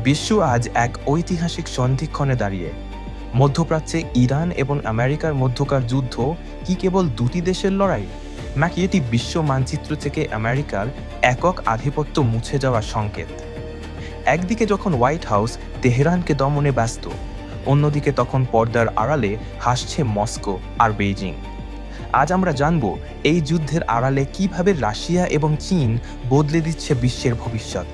বিশ্ব আজ এক ঐতিহাসিক সন্ধিক্ষণে দাঁড়িয়ে। মধ্যপ্রাচ্যে ইরান এবং আমেরিকার মধ্যকার যুদ্ধ কি কেবল দুটি দেশের লড়াই, নাকি এটি বিশ্ব মানচিত্র থেকে আমেরিকার একক আধিপত্য মুছে যাওয়ার সংকেত? একদিকে যখন হোয়াইট হাউস তেহরানকে দমনে ব্যস্ত, অন্যদিকে তখন পর্দার আড়ালে হাসছে মস্কো আর বেইজিং। আজ আমরা জানব এই যুদ্ধের আড়ালে কিভাবে রাশিয়া এবং চীন বদলে দিচ্ছে বিশ্বের ভবিষ্যৎ।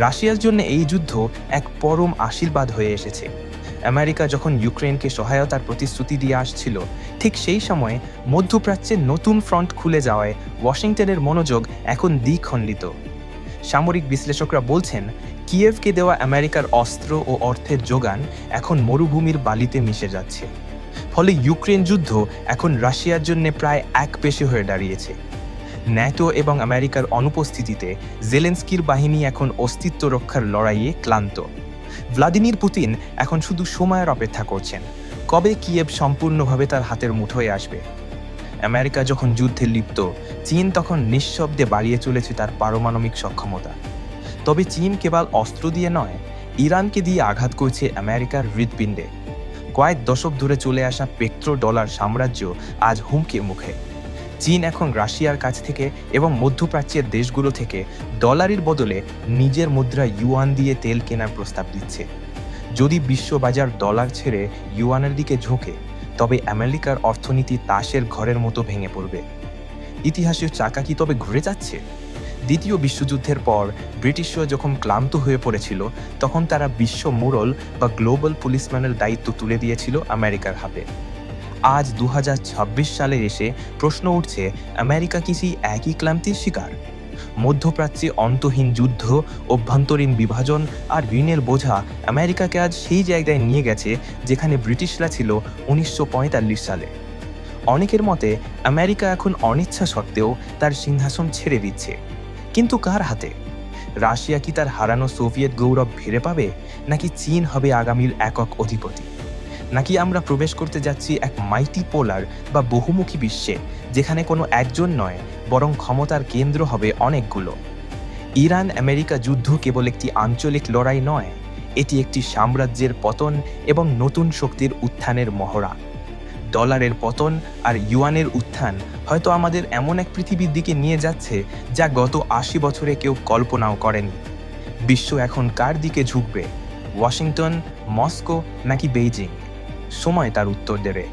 রাশিয়ার জন্য এই যুদ্ধ এক পরম আশীর্বাদ হয়ে এসেছে। আমেরিকা যখন ইউক্রেনকে সহায়তার প্রতিশ্রুতি দিয়ে আসছিল, ঠিক সেই সময়ে মধ্যপ্রাচ্যে নতুন ফ্রন্ট খুলে যাওয়ায় ওয়াশিংটনের মনোযোগ এখন দ্বিখণ্ডিত। সামরিক বিশ্লেষকরা বলছেন, কিয়েভকে দেওয়া আমেরিকার অস্ত্র ও অর্থের যোগান এখন মরুভূমির বালিতে মিশে যাচ্ছে। ফলে ইউক্রেন যুদ্ধ এখন রাশিয়ার জন্য প্রায় একপেশে হয়ে দাঁড়িয়েছে। ন্যাটো এবং আমেরিকার অনুপস্থিতিতে জেলেনস্কির বাহিনী এখন অস্তিত্ব রক্ষার লড়াইয়ে ক্লান্ত। ভ্লাদিমির পুতিন এখন শুধু সময়ের অপেক্ষা করছেন, কবে কিয়েভ সম্পূর্ণভাবে তার হাতের মুঠোয় আসবে। আমেরিকা যখন যুদ্ধে লিপ্ত, চীন তখন নিঃশব্দে বাড়িয়ে চলেছে তার পারমাণবিক সক্ষমতা। তবে চীন কেবল অস্ত্র দিয়ে নয়, ইরানকে দিয়ে আঘাত করছে আমেরিকার হৃৎপিণ্ডে। কয়েক দশক ধরে চলে আসা পেট্রো ডলার সাম্রাজ্য আজ হুমকির মুখে। চীন এখন রাশিয়ার কাছ থেকে এবং মধ্যপ্রাচ্যের দেশগুলো থেকে ডলারের বদলে নিজের মুদ্রা ইউয়ান দিয়ে তেল কেনার প্রস্তাব দিচ্ছে। যদি বিশ্ববাজার ডলার ছেড়ে ইউয়ানের দিকে ঝোঁকে, তবে আমেরিকার অর্থনীতি তাসের ঘরের মতো ভেঙে পড়বে। ইতিহাসের চাকা কি তবে ঘুরে যাচ্ছে? দ্বিতীয় বিশ্বযুদ্ধের পর ব্রিটিশরা যখন ক্লান্ত হয়ে পড়েছিল, তখন তারা বিশ্ব মোড়ল বা গ্লোবাল পুলিশম্যানের দায়িত্ব তুলে দিয়েছিল আমেরিকার হাতে। আজ 2026 সালে এসে প্রশ্ন উঠছে, আমেরিকা কি সেই একই ক্লান্তির শিকার? মধ্যপ্রাচ্যে অন্তহীন যুদ্ধ, অভ্যন্তরীণ বিভাজন আর ঋণের বোঝা আমেরিকাকে আজ সেই জায়গায় নিয়ে গেছে যেখানে ব্রিটিশরা ছিল 1945 সালে। অনেকের মতে আমেরিকা এখন অনিচ্ছা সত্ত্বেও তার সিংহাসন ছেড়ে দিচ্ছে, কিন্তু কার হাতে? রাশিয়া কি তার হারানো সোভিয়েত গৌরব ফিরে পাবে, নাকি চীন হবে আগামীর একক অধিপতি? নাকি আমরা প্রবেশ করতে যাচ্ছি এক মাইটি পোলার বা বহুমুখী বিশ্বে, যেখানে কোনো একজন নয়, বরং ক্ষমতার কেন্দ্র হবে অনেকগুলো? ইরান আমেরিকা যুদ্ধ কেবল একটি আঞ্চলিক লড়াই নয়, এটি একটি সাম্রাজ্যের পতন এবং নতুন শক্তির উত্থানের মহড়া। ডলারের পতন আর ইউয়ানের উত্থান হয়তো আমাদের এমন এক পৃথিবীর দিকে নিয়ে যাচ্ছে যা গত 80 বছরে কেউ কল্পনাও করেনি। বিশ্ব এখন কার দিকে ঝুঁকবে? ওয়াশিংটন, মস্কো নাকি বেইজিং? সময় তার উত্তর দেবে।